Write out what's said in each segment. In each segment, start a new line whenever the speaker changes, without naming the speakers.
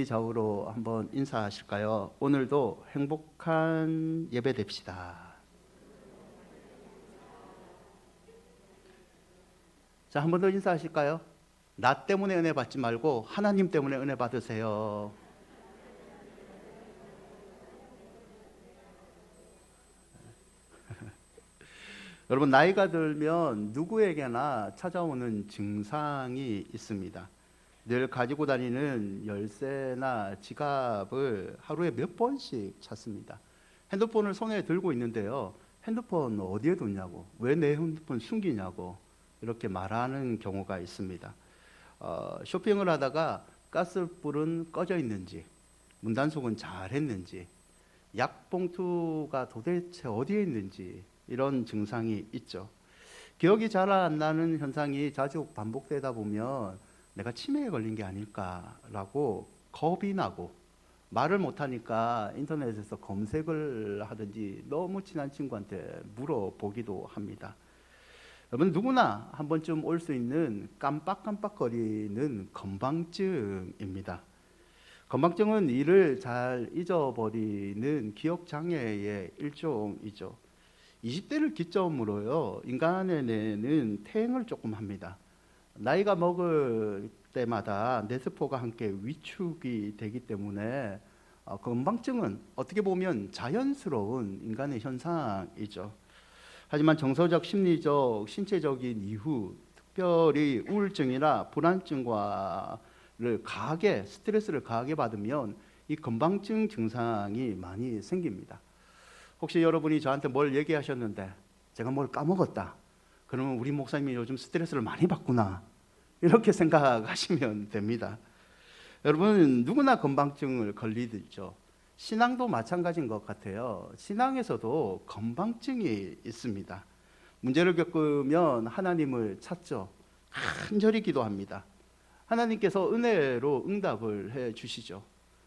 적으로 한번 인사하실까요? 오늘도 행복한 예배 됩시다. 자, 한 번 더 인사하실까요? 나 때문에 은혜 받지 말고 하나님 때문에 은혜 받으세요. 여러분, 나이가 들면 누구에게나 찾아오는 증상이 있습니다. 늘 가지고 다니는 열쇠나 지갑을 하루에 몇 번씩 찾습니다. 핸드폰을 손에 들고 있는데요, 핸드폰 어디에 뒀냐고, 왜 내 핸드폰 숨기냐고 이렇게 말하는 경우가 있습니다. 쇼핑을 하다가 가스불은 꺼져 있는지, 문단속은 잘 했는지, 약봉투가 도대체 어디에 있는지 이런 증상이 있죠. 기억이 잘 안 나는 현상이 자주 반복되다 보면 내가 치매에 걸린 게 아닐까라고 겁이 나고, 말을 못하니까 인터넷에서 검색을 하든지 너무 친한 친구한테 물어보기도 합니다. 여러분, 누구나 한 번쯤 올 수 있는 깜빡깜빡거리는 건망증입니다. 건망증은 일을 잘 잊어버리는 기억장애의 일종이죠. 20대를 기점으로요, 인간의 뇌는 퇴행을 조금 합니다. 나이가 먹을 때마다 뇌세포가 함께 위축이 되기 때문에 건망증은 어떻게 보면 자연스러운 인간의 현상이죠. 하지만 정서적, 심리적, 신체적인 이유, 특별히 우울증이나 불안증과를 강하게, 스트레스를 강하게 받으면 이 건망증 증상이 많이 생깁니다. 혹시 여러분이 저한테 뭘 얘기하셨는데 제가 뭘 까먹었다, 그러면 우리 목사님이 요즘 스트레스를 많이 받구나, 이렇게 생각하시면 됩니다. 여러분, 누구나 건망증을 걸리죠. 신앙도 마찬가지인 것 같아요. 신앙에서도 건망증이 있습니다. 문제를 겪으면 하나님을 찾죠. 간절히 기도합니다. 하나님께서 은혜로 응답을 해 주시죠.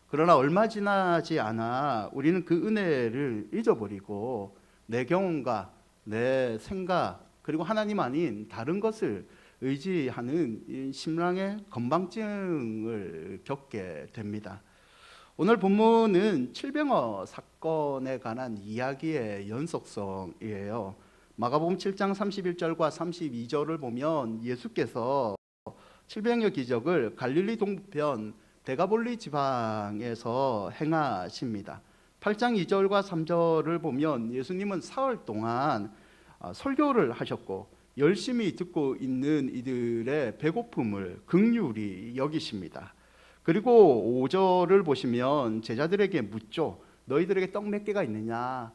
그러나 얼마 지나지 않아 우리는 그 은혜를 잊어버리고 내 경험과 내 생각, 그리고 하나님 아닌 다른 것을 의지하는 이 심령의 건망증을 겪게 됩니다. 오늘 본문은 칠병어 사건에 관한 이야기의 연속성이에요. 마가복음 7장 31절과 32절을 보면 예수께서 칠병어 기적을 갈릴리 동편 데가볼리 지방에서 행하십니다. 8장 2절과 3절을 보면 예수님은 사흘 동안 설교를 하셨고 열심히 듣고 있는 이들의 배고픔을 긍휼히 여기십니다. 그리고 5절을 보시면 제자들에게 묻죠. 너희들에게 떡 몇 개가 있느냐?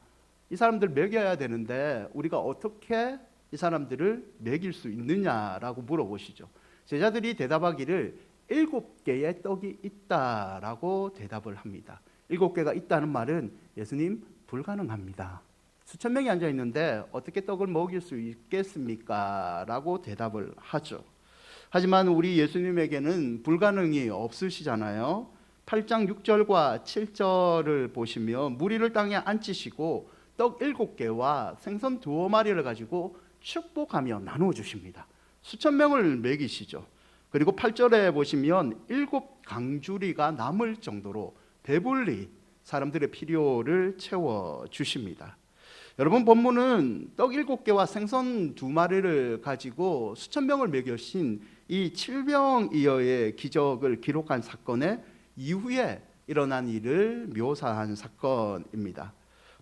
이 사람들 먹여야 되는데 우리가 어떻게 이 사람들을 먹일 수 있느냐라고 물어보시죠. 제자들이 대답하기를 7개의 떡이 있다라고 대답을 합니다. 7개가 있다는 말은 예수님, 불가능합니다. 수천 명이 앉아 있는데 어떻게 떡을 먹일 수 있겠습니까? 라고 대답을 하죠. 하지만 우리 예수님에게는 불가능이 없으시잖아요. 8장 6절과 7절을 보시면 무리를 땅에 앉히시고 떡 7개와 생선 2마리를 가지고 축복하며 나누어 주십니다. 수천 명을 먹이시죠. 그리고 8절에 보시면 7강주리가 남을 정도로 배불리 사람들의 필요를 채워주십니다. 여러분, 본문은 떡 7개와 생선 2마리를 가지고 수천 명을 먹이신 이 칠병이어의 기적을 기록한 사건의 이후에 일어난 일을 묘사한 사건입니다.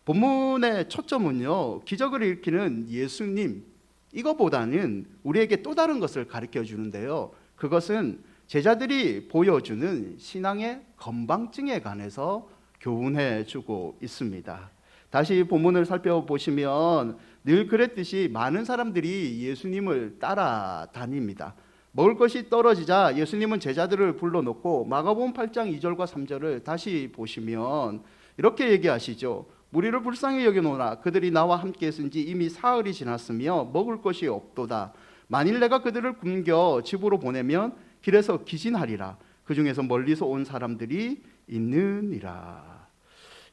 본문의 초점은요, 기적을 일으키는 예수님, 이거보다는 우리에게 또 다른 것을 가르쳐 주는데요, 그것은 제자들이 보여주는 신앙의 건방증에 관해서 교훈해 주고 있습니다. 다시 본문을 살펴보시면 늘 그랬듯이 많은 사람들이 예수님을 따라다닙니다. 먹을 것이 떨어지자 예수님은 제자들을 불러놓고 마가복음 8장 2절과 3절을 다시 보시면 이렇게 얘기하시죠. 무리를 불쌍히 여겨노라. 그들이 나와 함께 있은 지 이미 사흘이 지났으며 먹을 것이 없도다. 만일 내가 그들을 굶겨 집으로 보내면 길에서 기진하리라. 그 중에서 멀리서 온 사람들이 있느니라.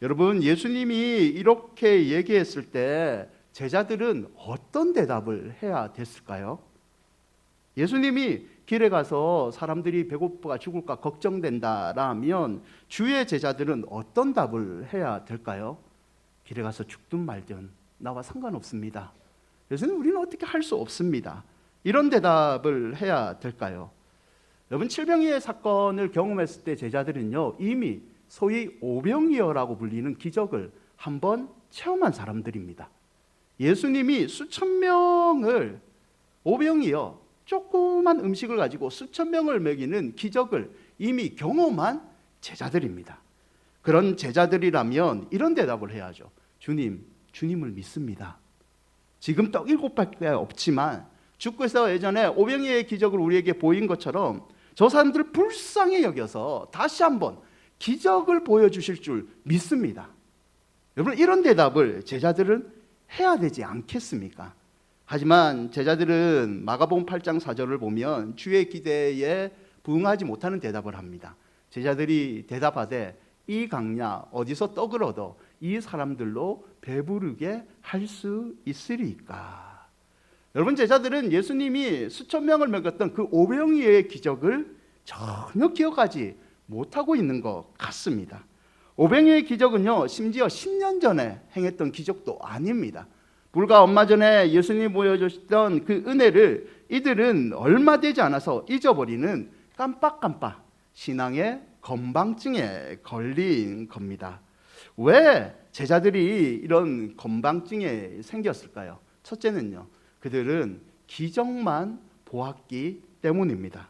여러분, 예수님이 이렇게 얘기했을 때 제자들은 어떤 대답을 해야 됐을까요? 예수님이 길에 가서 사람들이 배고프가 죽을까 걱정된다라면 주의 제자들은 어떤 답을 해야 될까요? 길에 가서 죽든 말든 나와 상관없습니다. 그래서 우리는 어떻게 할 수 없습니다. 이런 대답을 해야 될까요? 여러분, 칠병이의 사건을 경험했을 때 제자들은요, 이미 소위 오병이어라고 불리는 기적을 한번 체험한 사람들입니다. 예수님이 수천 명을, 오병이어, 조그만 음식을 가지고 수천 명을 먹이는 기적을 이미 경험한 제자들입니다. 그런 제자들이라면 이런 대답을 해야죠. 주님을 믿습니다. 지금 떡 7밖에 없지만 주께서 예전에 오병이어의 기적을 우리에게 보인 것처럼 저 사람들을 불쌍히 여겨서 다시 한번 기적을 보여주실 줄 믿습니다. 여러분, 이런 대답을 제자들은 해야 되지 않겠습니까? 하지만 제자들은 마가복음 8장 4절을 보면 주의 기대에 부응하지 못하는 대답을 합니다. 제자들이 대답하되 이 강야 어디서 떡을 얻어 이 사람들로 배부르게 할 수 있으리까? 여러분, 제자들은 예수님이 수천 명을 먹였던 그 오병이어의 기적을 전혀 기억하지 못하고 있는 것 같습니다. 오병이어의 기적은요, 심지어 10년 전에 행했던 기적도 아닙니다. 불과 얼마 전에 예수님이 보여주셨던 그 은혜를 이들은 얼마 되지 않아서 잊어버리는 깜빡깜빡 신앙의 건방증에 걸린 겁니다. 왜 제자들이 이런 건방증에 생겼을까요? 첫째는요, 그들은 기적만 보았기 때문입니다.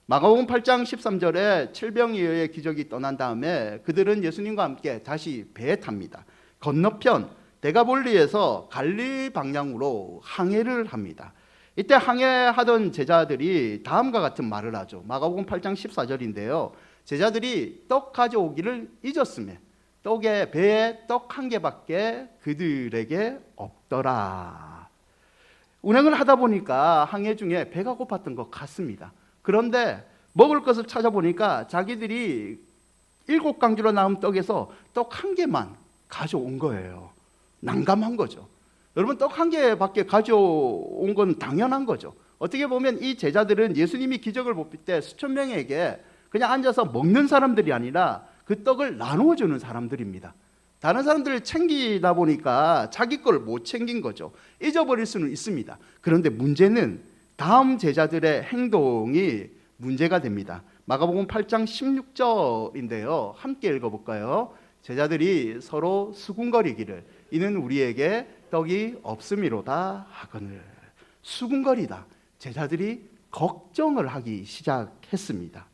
마가복음 8장 13절에 칠병이어의 기적이 떠난 다음에 그들은 예수님과 함께 다시 배에 탑니다. 건너편 데가볼리에서 갈릴리 방향으로 항해를 합니다. 이때 항해하던 제자들이 다음과 같은 말을 하죠. 마가복음 8장 14절인데요. 제자들이 떡 가져오기를 잊었으며 배에 떡 한 개밖에 그들에게 없더라. 운행을 하다 보니까 항해 중에 배가 고팠던 것 같습니다. 그런데 먹을 것을 찾아보니까 자기들이 7강주로 나온 떡에서 떡 한 개만 가져온 거예요. 난감한 거죠. 여러분, 떡 한 개밖에 가져온 건 당연한 거죠. 어떻게 보면 이 제자들은 예수님이 기적을 보일 때 수천 명에게 그냥 앉아서 먹는 사람들이 아니라 그 떡을 나누어 주는 사람들입니다. 다른 사람들을 챙기다 보니까 자기 걸 못 챙긴 거죠. 잊어버릴 수는 있습니다. 그런데 문제는 다음 제자들의 행동이 문제가 됩니다. 마가복음 8장 16절인데요. 함께 읽어볼까요? 제자들이 서로 수군거리기를 이는 우리에게 떡이 없음이로다 하거늘. 수군거리다. 제자들이 걱정을 하기 시작했습니다.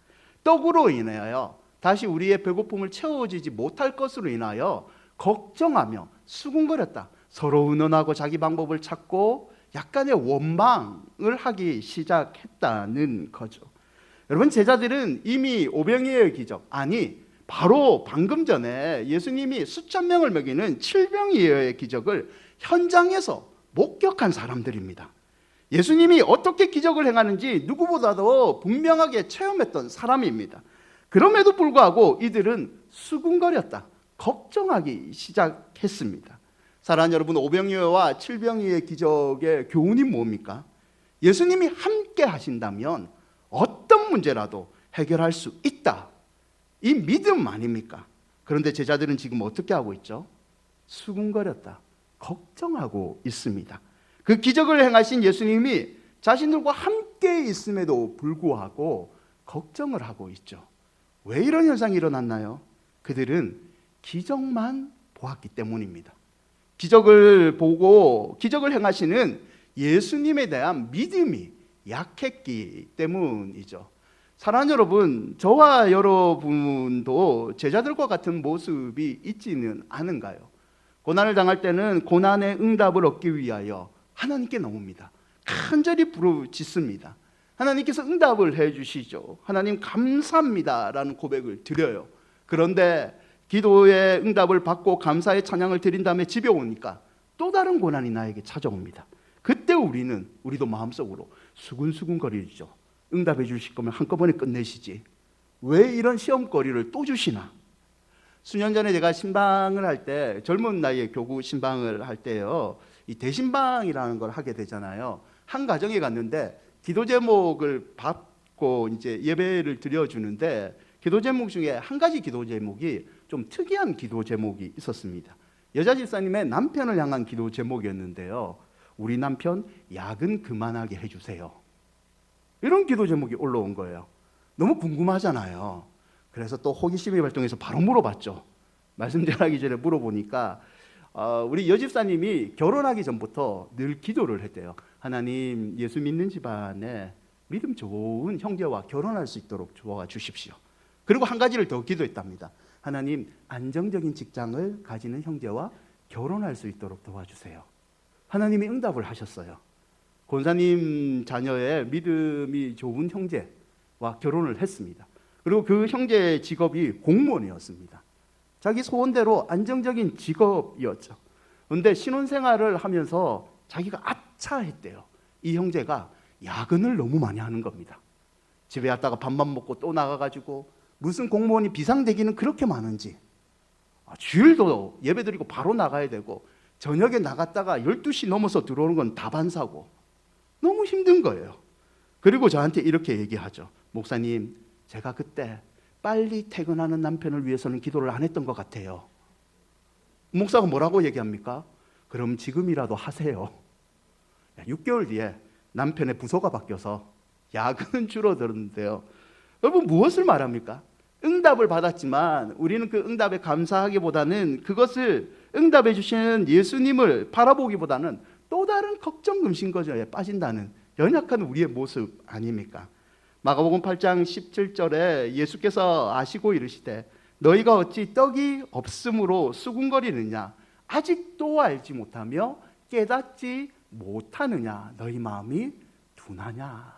떡으로 인하여 다시 우리의 배고픔을 채워지지 못할 것으로 인하여 걱정하며 수군거렸다. 서로 의논하고 자기 방법을 찾고 약간의 원망을 하기 시작했다는 거죠. 여러분, 제자들은 이미 오병이어의 기적, 아니 바로 방금 전에 예수님이 수천 명을 먹이는 칠병이어의 기적을 현장에서 목격한 사람들입니다. 예수님이 어떻게 기적을 행하는지 누구보다도 분명하게 체험했던 사람입니다. 그럼에도 불구하고 이들은 수군거렸다. 걱정하기 시작했습니다. 사랑하는 여러분, 오병이어와 칠병이어의 기적의 교훈이 뭡니까? 예수님이 함께 하신다면 어떤 문제라도 해결할 수 있다. 이 믿음 아닙니까? 그런데 제자들은 지금 어떻게 하고 있죠? 수군거렸다. 걱정하고 있습니다. 그 기적을 행하신 예수님이 자신들과 함께 있음에도 불구하고 걱정을 하고 있죠. 왜 이런 현상이 일어났나요? 그들은 기적만 보았기 때문입니다. 기적을 보고 기적을 행하시는 예수님에 대한 믿음이 약했기 때문이죠. 사랑하는 여러분, 저와 여러분도 제자들과 같은 모습이 있지는 않은가요? 고난을 당할 때는 고난의 응답을 얻기 위하여 하나님께 나옵니다. 간절히 부르짖습니다. 하나님께서 응답을 해주시죠. 하나님 감사합니다 라는 고백을 드려요. 그런데 기도의 응답을 받고 감사의 찬양을 드린 다음에 집에 오니까 또 다른 고난이 나에게 찾아옵니다. 그때 우리도 마음속으로 수군수군거리죠. 응답해 주실 거면 한꺼번에 끝내시지. 왜 이런 시험거리를 또 주시나? 수년 전에 제가 신방을 할 때, 젊은 나이에 교구 신방을 할 때요, 이 대신방이라는 걸 하게 되잖아요. 한 가정에 갔는데 기도 제목을 받고 이제 예배를 드려주는데 기도 제목 중에 한 가지 기도 제목이 좀 특이한 기도 제목이 있었습니다. 여자 집사님의 남편을 향한 기도 제목이었는데요. 우리 남편 야근 그만하게 해주세요. 이런 기도 제목이 올라온 거예요. 너무 궁금하잖아요. 그래서 또 호기심이 발동해서 바로 물어봤죠. 말씀 전하기 전에 물어보니까 우리 여집사님이 결혼하기 전부터 늘 기도를 했대요. 하나님, 예수 믿는 집안에 믿음 좋은 형제와 결혼할 수 있도록 도와주십시오. 그리고 한 가지를 더 기도했답니다. 하나님, 안정적인 직장을 가지는 형제와 결혼할 수 있도록 도와주세요. 하나님이 응답을 하셨어요. 권사님 자녀의 믿음이 좋은 형제와 결혼을 했습니다. 그리고 그 형제의 직업이 공무원이었습니다. 자기 소원대로 안정적인 직업이었죠. 그런데 신혼생활을 하면서 자기가 아차했대요. 이 형제가 야근을 너무 많이 하는 겁니다. 집에 왔다가 밥만 먹고 또 나가가지고 무슨 공무원이 비상대기는 그렇게 많은지, 주일도 예배드리고 바로 나가야 되고 저녁에 나갔다가 12시 넘어서 들어오는 건 다반사고 너무 힘든 거예요. 그리고 저한테 이렇게 얘기하죠. 목사님, 제가 그때 빨리 퇴근하는 남편을 위해서는 기도를 안 했던 것 같아요. 목사가 뭐라고 얘기합니까? 그럼 지금이라도 하세요. 6개월 뒤에 남편의 부서가 바뀌어서 야근은 줄어들었는데요. 여러분, 무엇을 말합니까? 응답을 받았지만 우리는 그 응답에 감사하기보다는 그것을 응답해 주시는 예수님을 바라보기보다는 또 다른 걱정 근심거리에 빠진다는 연약한 우리의 모습 아닙니까? 마가복음 8장 17절에 예수께서 아시고 이르시되 너희가 어찌 떡이 없으므로 수군거리느냐, 아직도 알지 못하며 깨닫지 못하느냐, 너희 마음이 둔하냐.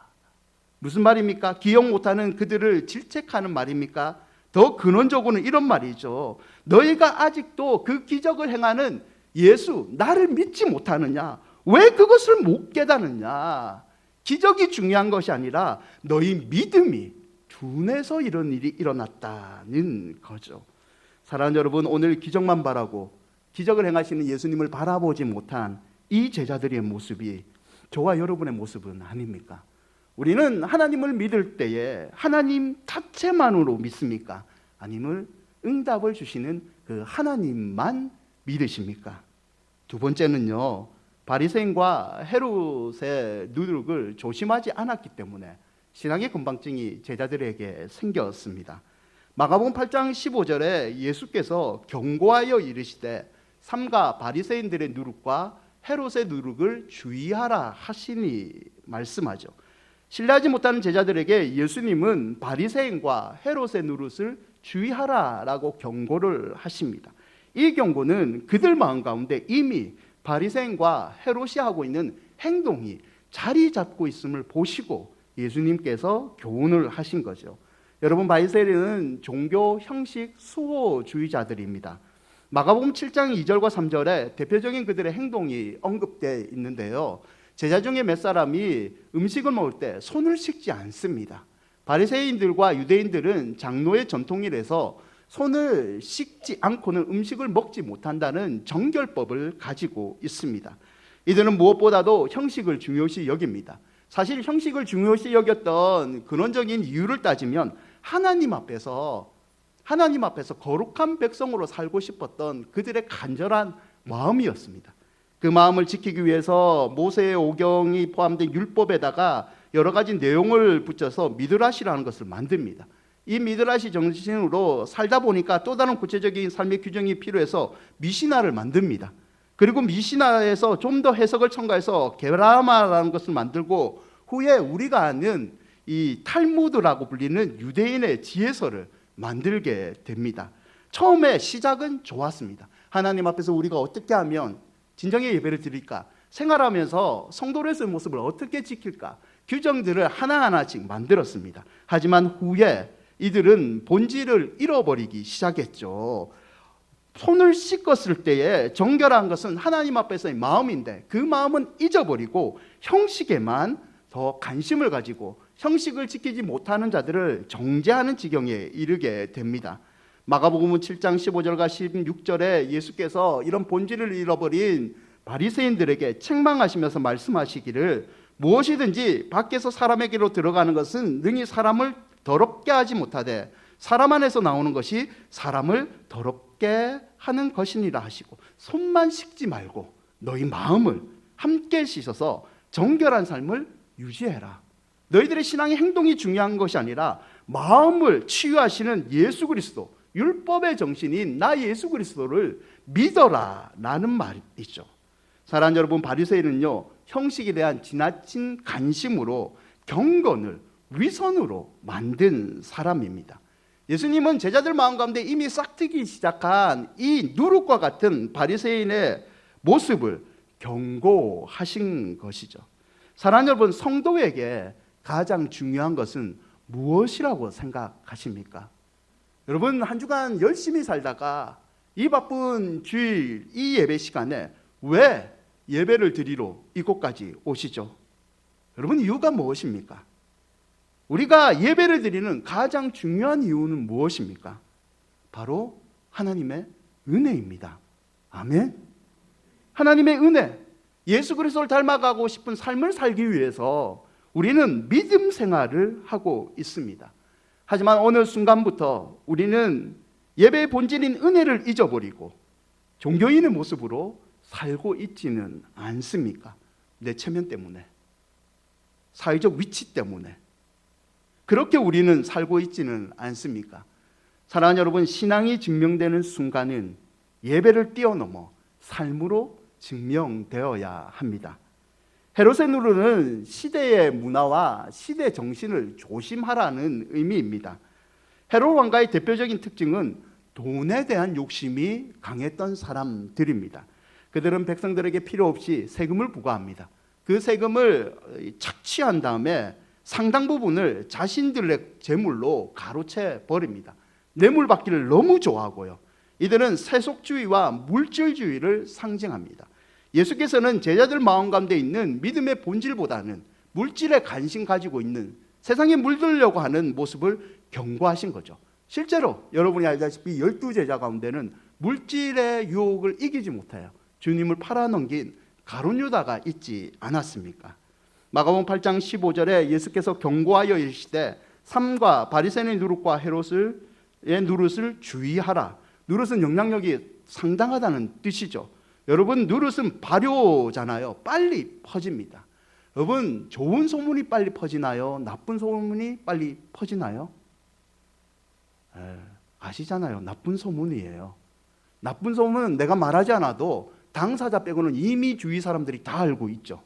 무슨 말입니까? 기억 못하는 그들을 질책하는 말입니까? 더 근원적으로는 이런 말이죠. 너희가 아직도 그 기적을 행하는 예수, 나를 믿지 못하느냐? 왜 그것을 못 깨닫느냐? 기적이 중요한 것이 아니라 너희 믿음이 둔해서 이런 일이 일어났다는 거죠. 사랑하는 여러분, 오늘 기적만 바라고 기적을 행하시는 예수님을 바라보지 못한 이 제자들의 모습이 저와 여러분의 모습은 아닙니까? 우리는 하나님을 믿을 때에 하나님 자체만으로 믿습니까? 아니면 응답을 주시는 그 하나님만 믿으십니까? 두 번째는요, 바리새인과 헤롯의 누룩을 조심하지 않았기 때문에 신앙의 건방증이 제자들에게 생겼습니다. 마가복음 8장 15절에 예수께서 경고하여 이르시되 삼가 바리새인들의 누룩과 헤롯의 누룩을 주의하라 하시니 말씀하죠. 신뢰하지 못하는 제자들에게 예수님은 바리새인과 헤롯의 누룩을 주의하라라고 경고를 하십니다. 이 경고는 그들 마음 가운데 이미 바리새인과 헤롯이 하고 있는 행동이 자리 잡고 있음을 보시고 예수님께서 교훈을 하신 거죠. 여러분, 바리새인은 종교 형식 수호주의자들입니다. 마가복음 7장 2절과 3절에 대표적인 그들의 행동이 언급되어 있는데요. 제자 중에 몇 사람이 음식을 먹을 때 손을 씻지 않습니다. 바리새인들과 유대인들은 장로의 전통이라서 손을 씻지 않고는 음식을 먹지 못한다는 정결법을 가지고 있습니다. 이들은 무엇보다도 형식을 중요시 여깁니다. 사실 형식을 중요시 여겼던 근원적인 이유를 따지면 하나님 앞에서 거룩한 백성으로 살고 싶었던 그들의 간절한 마음이었습니다. 그 마음을 지키기 위해서 모세의 오경이 포함된 율법에다가 여러 가지 내용을 붙여서 미드라시라는 것을 만듭니다. 이 미드라시 정신으로 살다 보니까 또 다른 구체적인 삶의 규정이 필요해서 미시나를 만듭니다. 그리고 미시나에서 좀 더 해석을 첨가해서 게라마라는 것을 만들고 후에 우리가 아는 이 탈무드라고 불리는 유대인의 지혜서를 만들게 됩니다. 처음에 시작은 좋았습니다. 하나님 앞에서 우리가 어떻게 하면 진정의 예배를 드릴까? 생활하면서 성도로서의 모습을 어떻게 지킬까? 규정들을 하나하나씩 만들었습니다. 하지만 후에 이들은 본질을 잃어버리기 시작했죠. 손을 씻었을 때에 정결한 것은 하나님 앞에서의 마음인데 그 마음은 잊어버리고 형식에만 더 관심을 가지고 형식을 지키지 못하는 자들을 정죄하는 지경에 이르게 됩니다. 마가복음 7장 15절과 16절에 예수께서 이런 본질을 잃어버린 바리새인들에게 책망하시면서 말씀하시기를 무엇이든지 밖에서 사람에게로 들어가는 것은 능히 사람을 더럽게 하지 못하되 사람 안에서 나오는 것이 사람을 더럽게 하는 것이니라 하시고, 손만 씻지 말고 너희 마음을 함께 씻어서 정결한 삶을 유지해라. 너희들의 신앙의 행동이 중요한 것이 아니라 마음을 치유하시는 예수 그리스도, 율법의 정신인 나 예수 그리스도를 믿어라 라는 말이죠. 사랑하는 여러분, 바리새인은요, 형식에 대한 지나친 관심으로 경건을 위선으로 만든 사람입니다. 예수님은 제자들 마음 가운데 이미 싹트기 시작한 이 누룩과 같은 바리새인의 모습을 경고하신 것이죠. 사랑하는 여러분, 성도에게 가장 중요한 것은 무엇이라고 생각하십니까? 여러분, 한 주간 열심히 살다가 이 바쁜 주일 이 예배 시간에 왜 예배를 드리러 이곳까지 오시죠? 여러분, 이유가 무엇입니까? 우리가 예배를 드리는 가장 중요한 이유는 무엇입니까? 바로 하나님의 은혜입니다. 아멘. 하나님의 은혜, 예수 그리스도를 닮아가고 싶은 삶을 살기 위해서 우리는 믿음 생활을 하고 있습니다. 하지만 어느 순간부터 우리는 예배의 본질인 은혜를 잊어버리고 종교인의 모습으로 살고 있지는 않습니까? 내 체면 때문에, 사회적 위치 때문에 그렇게 우리는 살고 있지는 않습니까? 사랑하는 여러분, 신앙이 증명되는 순간은 예배를 뛰어넘어 삶으로 증명되어야 합니다. 헤롯의 누르는 시대의 문화와 시대 정신을 조심하라는 의미입니다. 헤롯 왕가의 대표적인 특징은 돈에 대한 욕심이 강했던 사람들입니다. 그들은 백성들에게 필요 없이 세금을 부과합니다. 그 세금을 착취한 다음에 상당 부분을 자신들의 재물로 가로채 버립니다. 뇌물 받기를 너무 좋아하고요. 이들은 세속주의와 물질주의를 상징합니다. 예수께서는 제자들 마음 가운데 있는 믿음의 본질보다는 물질에 관심 가지고 있는, 세상에 물들려고 하는 모습을 경고하신 거죠. 실제로 여러분이 알다시피 12제자 가운데는 물질의 유혹을 이기지 못해요. 주님을 팔아넘긴 가룟 유다가 있지 않았습니까? 마가복음 8장 15절에 예수께서 경고하여 이르시되 삼가 바리새인의 누룩과 헤롯의 누룩을 주의하라. 누룩은 영향력이 상당하다는 뜻이죠. 여러분, 누룩은 발효잖아요. 빨리 퍼집니다. 여러분, 좋은 소문이 빨리 퍼지나요? 나쁜 소문이 빨리 퍼지나요? 아시잖아요. 나쁜 소문이에요. 나쁜 소문은 내가 말하지 않아도 당사자 빼고는 이미 주위 사람들이 다 알고 있죠.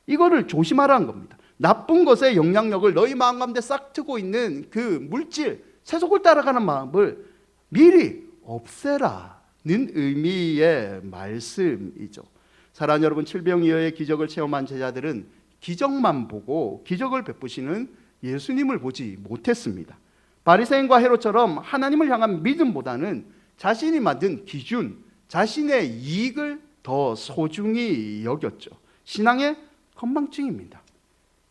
이거를 조심하라는 겁니다. 나쁜 것의 영향력을 너희 마음 가운데 싹 트고 있는 그 물질, 세속을 따라가는 마음을 미리 없애라는 의미의 말씀이죠. 사랑하는 여러분, 칠병이어의 기적을 체험한 제자들은 기적만 보고 기적을 베푸시는 예수님을 보지 못했습니다. 바리새인과 헤롯처럼 하나님을 향한 믿음보다는 자신이 만든 기준, 자신의 이익을 더 소중히 여겼죠. 신앙의 건망증입니다.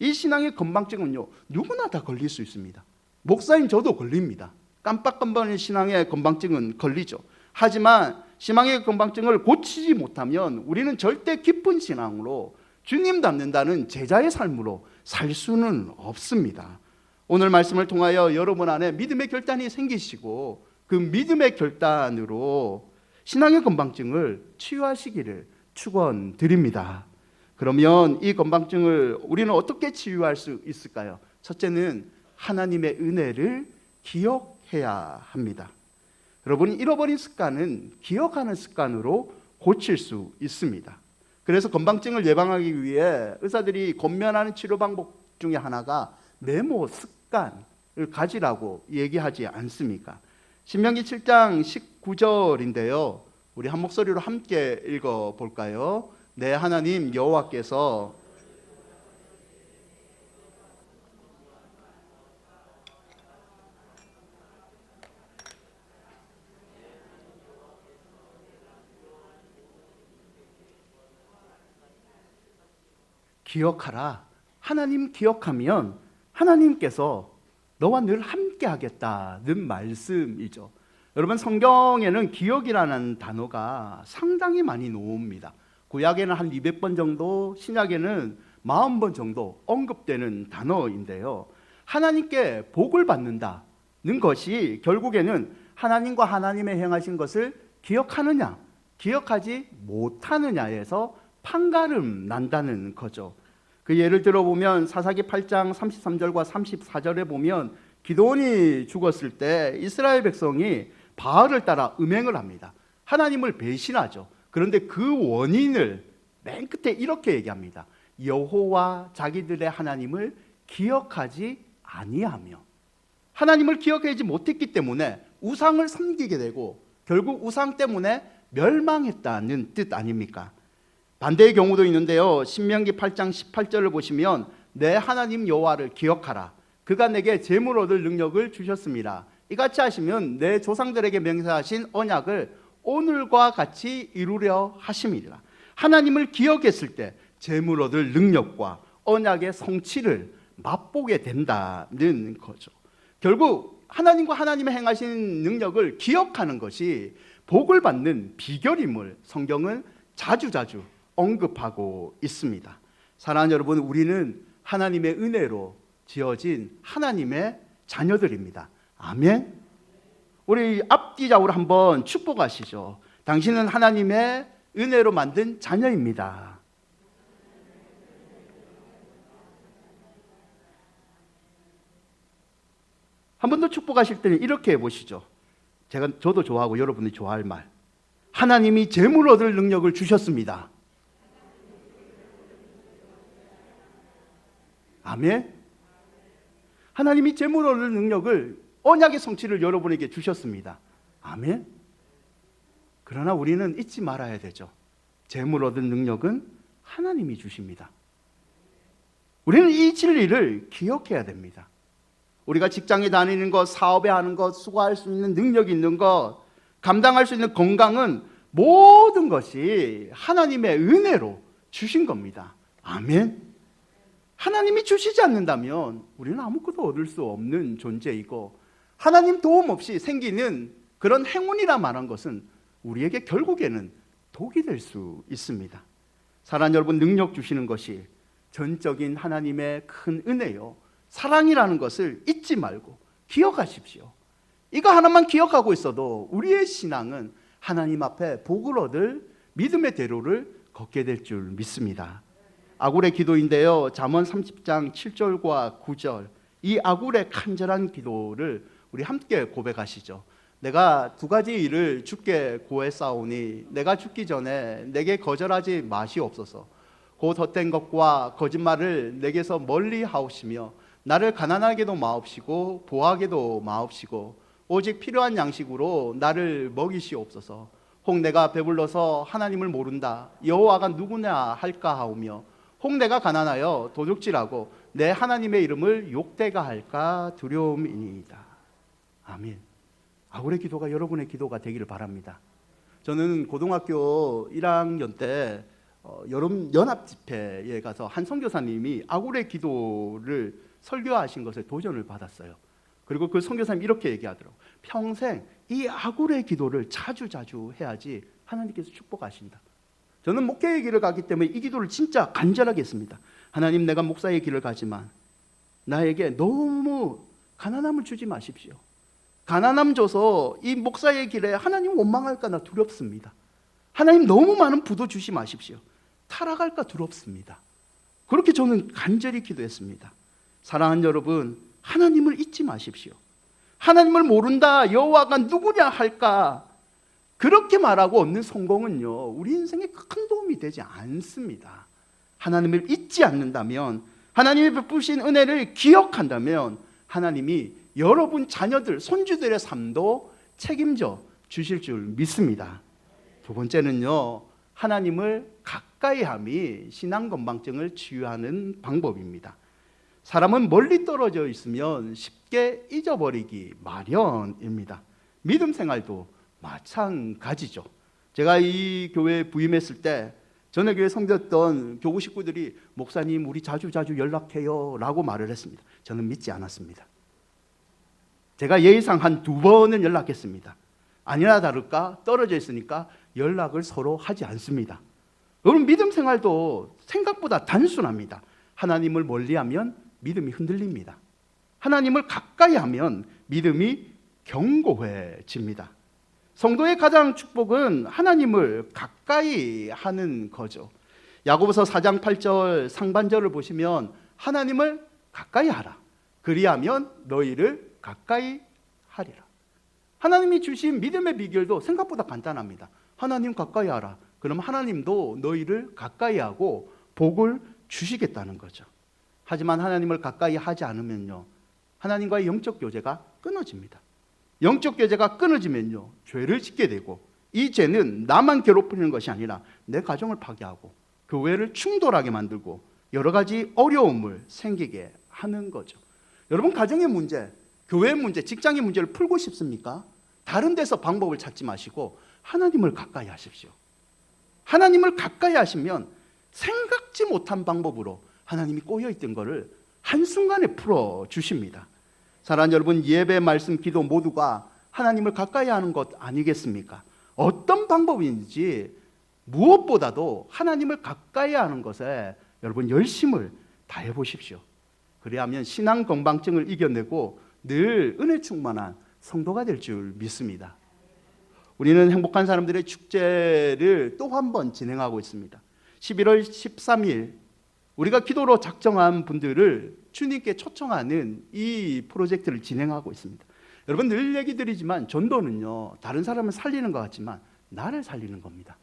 이 신앙의 건망증은요, 누구나 다 걸릴 수 있습니다. 목사님 저도 걸립니다. 깜빡깜빡한 신앙의 건망증은 걸리죠. 하지만 신앙의 건망증을 고치지 못하면 우리는 절대 깊은 신앙으로 주님 닮는다는 제자의 삶으로 살 수는 없습니다. 오늘 말씀을 통하여 여러분 안에 믿음의 결단이 생기시고 그 믿음의 결단으로 신앙의 건망증을 치유하시기를 축원드립니다. 그러면 이 건망증을 우리는 어떻게 치유할 수 있을까요? 첫째는 하나님의 은혜를 기억해야 합니다. 여러분, 잃어버린 습관은 기억하는 습관으로 고칠 수 있습니다. 그래서 건망증을 예방하기 위해 의사들이 권면하는 치료 방법 중에 하나가 메모 습관을 가지라고 얘기하지 않습니까? 신명기 7장 19절인데요. 우리 한 목소리로 함께 읽어볼까요? 내 하나님 여호와께서 기억하라. 하나님 기억하면 하나님께서 너와 늘 함께 하겠다는 말씀이죠. 여러분, 성경에는 기억이라는 단어가 상당히 많이 나옵니다. 구약에는 한 200번 정도, 신약에는 40번 정도 언급되는 단어인데요. 하나님께 복을 받는다는 것이 결국에는 하나님과 하나님의 행하신 것을 기억하느냐, 기억하지 못하느냐에서 판가름 난다는 거죠. 그 예를 들어보면 사사기 8장 33절과 34절에 보면 기드온이 죽었을 때 이스라엘 백성이 바알을 따라 음행을 합니다. 하나님을 배신하죠. 그런데 그 원인을 맨 끝에 이렇게 얘기합니다. 여호와 자기들의 하나님을 기억하지 아니하며, 하나님을 기억하지 못했기 때문에 우상을 섬기게 되고 결국 우상 때문에 멸망했다는 뜻 아닙니까? 반대의 경우도 있는데요. 신명기 8장 18절을 보시면 내 하나님 여호와를 기억하라. 그가 내게 재물 얻을 능력을 주셨습니다. 이같이 하시면 내 조상들에게 맹세하신 언약을 오늘과 같이 이루려 하심이라. 하나님을 기억했을 때 재물 얻을 능력과 언약의 성취를 맛보게 된다는 거죠. 결국 하나님과 하나님의 행하신 능력을 기억하는 것이 복을 받는 비결임을 성경은 자주자주 언급하고 있습니다. 사랑하는 여러분, 우리는 하나님의 은혜로 지어진 하나님의 자녀들입니다. 아멘. 우리 앞뒤좌우로 한번 축복하시죠. 당신은 하나님의 은혜로 만든 자녀입니다. 한 번 더 축복하실 때는 이렇게 해보시죠. 저도 좋아하고 여러분이 좋아할 말. 하나님이 재물 얻을 능력을 주셨습니다. 아멘. 하나님이 재물 얻을 능력을, 언약의 성취를 여러분에게 주셨습니다. 아멘. 그러나 우리는 잊지 말아야 되죠. 재물 얻을 능력은 하나님이 주십니다. 우리는 이 진리를 기억해야 됩니다. 우리가 직장에 다니는 것, 사업에 하는 것, 수고할 수 있는 능력이 있는 것, 감당할 수 있는 건강은 모든 것이 하나님의 은혜로 주신 겁니다. 아멘. 하나님이 주시지 않는다면 우리는 아무것도 얻을 수 없는 존재이고, 하나님 도움 없이 생기는 그런 행운이라 말한 것은 우리에게 결국에는 독이 될 수 있습니다. 사랑하는 여러분, 능력 주시는 것이 전적인 하나님의 큰 은혜요, 사랑이라는 것을 잊지 말고 기억하십시오. 이거 하나만 기억하고 있어도 우리의 신앙은 하나님 앞에 복을 얻을 믿음의 대로를 걷게 될 줄 믿습니다. 아굴의 기도인데요, 잠언 30장 7절과 9절, 이 아굴의 간절한 기도를 우리 함께 고백하시죠. 내가 두 가지 일을 주께 구했사오니 내가 죽기 전에 내게 거절하지 마시옵소서. 곧 헛된 것과 거짓말을 내게서 멀리 하옵시며 나를 가난하게도 마옵시고 부하게도 마옵시고 오직 필요한 양식으로 나를 먹이시옵소서. 혹 내가 배불러서 하나님을 모른다, 여호와가 누구냐 할까 하오며, 혹 내가 가난하여 도둑질하고 내 하나님의 이름을 욕되가 할까 두려움이니이다. 아멘. 아굴의 기도가 여러분의 기도가 되기를 바랍니다. 저는 고등학교 1학년 때 여름 연합 집회에 가서 한 선교사님이 아굴의 기도를 설교하신 것에 도전을 받았어요. 그리고 그 선교사님이 이렇게 얘기하더라고요. 평생 이 아굴의 기도를 자주자주 해야지 하나님께서 축복하신다. 저는 목회의 길을 가기 때문에 이 기도를 진짜 간절하게 했습니다. 하나님, 내가 목사의 길을 가지만 나에게 너무 가난함을 주지 마십시오. 가난함 줘서 이 목사의 길에 하나님 원망할까 나 두렵습니다. 하나님, 너무 많은 부도 주지 마십시오. 타락할까 두렵습니다. 그렇게 저는 간절히 기도했습니다. 사랑하는 여러분, 하나님을 잊지 마십시오. 하나님을 모른다, 여호와가 누구냐 할까, 그렇게 말하고 얻는 성공은요, 우리 인생에 큰 도움이 되지 않습니다. 하나님을 잊지 않는다면, 하나님이 베푸신 은혜를 기억한다면 하나님이 여러분 자녀들, 손주들의 삶도 책임져 주실 줄 믿습니다. 두 번째는요, 하나님을 가까이 함이 신앙 건망증을 치유하는 방법입니다. 사람은 멀리 떨어져 있으면 쉽게 잊어버리기 마련입니다. 믿음 생활도 마찬가지죠. 제가 이 교회에 부임했을 때 전에 교회 섬겼던 교구 식구들이 목사님 우리 자주 연락해요 라고 말을 했습니다. 저는 믿지 않았습니다. 제가 예의상 한 2번은 연락했습니다. 아니나 다를까 떨어져 있으니까 연락을 서로 하지 않습니다. 여러분, 믿음 생활도 생각보다 단순합니다. 하나님을 멀리하면 믿음이 흔들립니다. 하나님을 가까이 하면 믿음이 견고해집니다. 성도의 가장 축복은 하나님을 가까이 하는 거죠. 야고보서 4장 8절 상반절을 보시면 하나님을 가까이 하라. 그리하면 너희를 가까이 하리라. 하나님이 주신 믿음의 비결도 생각보다 간단합니다. 하나님 가까이 하라. 그럼 하나님도 너희를 가까이 하고 복을 주시겠다는 거죠. 하지만 하나님을 가까이 하지 않으면요, 하나님과의 영적 교제가 끊어집니다. 영적 교제가 끊어지면요, 죄를 짓게 되고, 이 죄는 나만 괴롭히는 것이 아니라 내 가정을 파괴하고 교회를 충돌하게 만들고 여러 가지 어려움을 생기게 하는 거죠. 여러분, 가정의 문제, 교회의 문제, 직장의 문제를 풀고 싶습니까? 다른 데서 방법을 찾지 마시고 하나님을 가까이 하십시오. 하나님을 가까이 하시면 생각지 못한 방법으로 하나님이 꼬여있던 것을 한순간에 풀어주십니다. 사랑하는 여러분, 예배, 말씀, 기도 모두가 하나님을 가까이 하는 것 아니겠습니까? 어떤 방법인지 무엇보다도 하나님을 가까이 하는 것에 여러분 열심을 다해 보십시오. 그래야만 신앙 건방증을 이겨내고 늘 은혜 충만한 성도가 될 줄 믿습니다. 우리는 행복한 사람들의 축제를 또 한 번 진행하고 있습니다. 11월 13일 우리가 기도로 작정한 분들을 주님께 초청하는 이 프로젝트를 진행하고 있습니다. 여러분, 늘 얘기 드리지만 전도는요, 다른 사람을 살리는 것 같지만 나를 살리는 겁니다.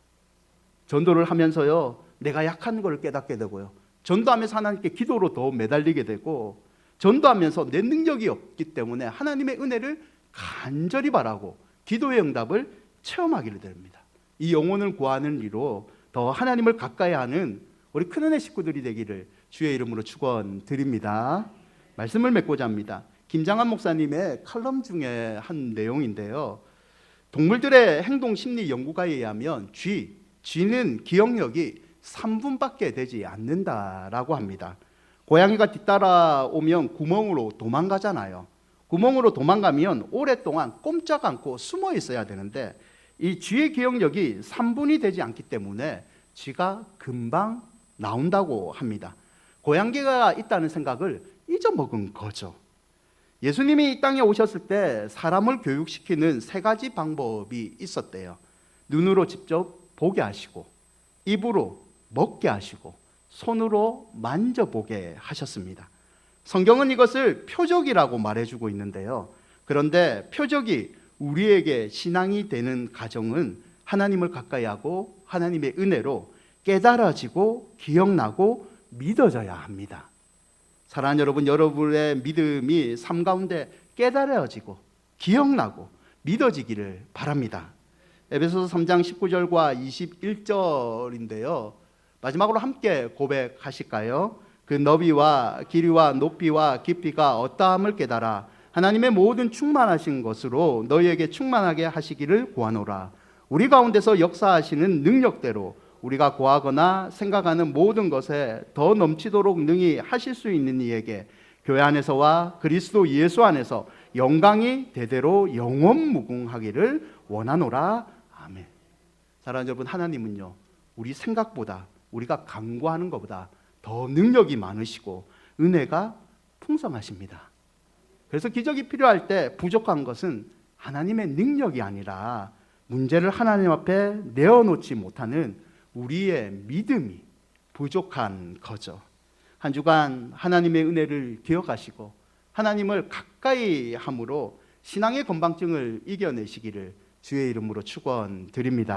전도를 하면서요, 내가 약한 걸 깨닫게 되고요, 전도하면서 하나님께 기도로 더 매달리게 되고, 전도하면서 내 능력이 없기 때문에 하나님의 은혜를 간절히 바라고 기도의 응답을 체험하기를 됩니다. 이 영혼을 구하는 이로 더 하나님을 가까이 하는 우리 큰은혜 식구들이 되기를 주의 이름으로 축원드립니다. 말씀을 맺고자 합니다. 김장한 목사님의 칼럼 중에 한 내용인데요, 동물들의 행동 심리 연구가에 의하면 쥐는 기억력이 3분밖에 되지 않는다라고 합니다. 고양이가 뒤따라오면 구멍으로 도망가잖아요. 구멍으로 도망가면 오랫동안 꼼짝 않고 숨어 있어야 되는데, 이 쥐의 기억력이 3분이 되지 않기 때문에 쥐가 금방 나온다고 합니다. 고양이가 있다는 생각을 잊어먹은 거죠. 예수님이 이 땅에 오셨을 때 사람을 교육시키는 3가지 방법이 있었대요. 눈으로 직접 보게 하시고, 입으로 먹게 하시고, 손으로 만져보게 하셨습니다. 성경은 이것을 표적이라고 말해주고 있는데요, 그런데 표적이 우리에게 신앙이 되는 가정은 하나님을 가까이 하고 하나님의 은혜로 깨달아지고 기억나고 믿어져야 합니다. 사랑하는 여러분, 여러분의 믿음이 삶 가운데 깨달아지고 기억나고 믿어지기를 바랍니다. 에베소서 3장 19절과 21절인데요, 마지막으로 함께 고백하실까요? 그 너비와 길이와 높이와 깊이가 어떠함을 깨달아 하나님의 모든 충만하신 것으로 너희에게 충만하게 하시기를 구하노라. 우리 가운데서 역사하시는 능력대로 우리가 구하거나 생각하는 모든 것에 더 넘치도록 능히 하실 수 있는 이에게 교회 안에서와 그리스도 예수 안에서 영광이 대대로 영원무궁하기를 원하노라. 아멘. 사랑하는 여러분, 하나님은요, 우리 생각보다, 우리가 간구하는 것보다 더 능력이 많으시고 은혜가 풍성하십니다. 그래서 기적이 필요할 때 부족한 것은 하나님의 능력이 아니라 문제를 하나님 앞에 내어놓지 못하는 우리의 믿음이 부족한 거죠. 한 주간 하나님의 은혜를 기억하시고 하나님을 가까이 함으로 신앙의 건방증을 이겨내시기를 주의 이름으로 축원드립니다.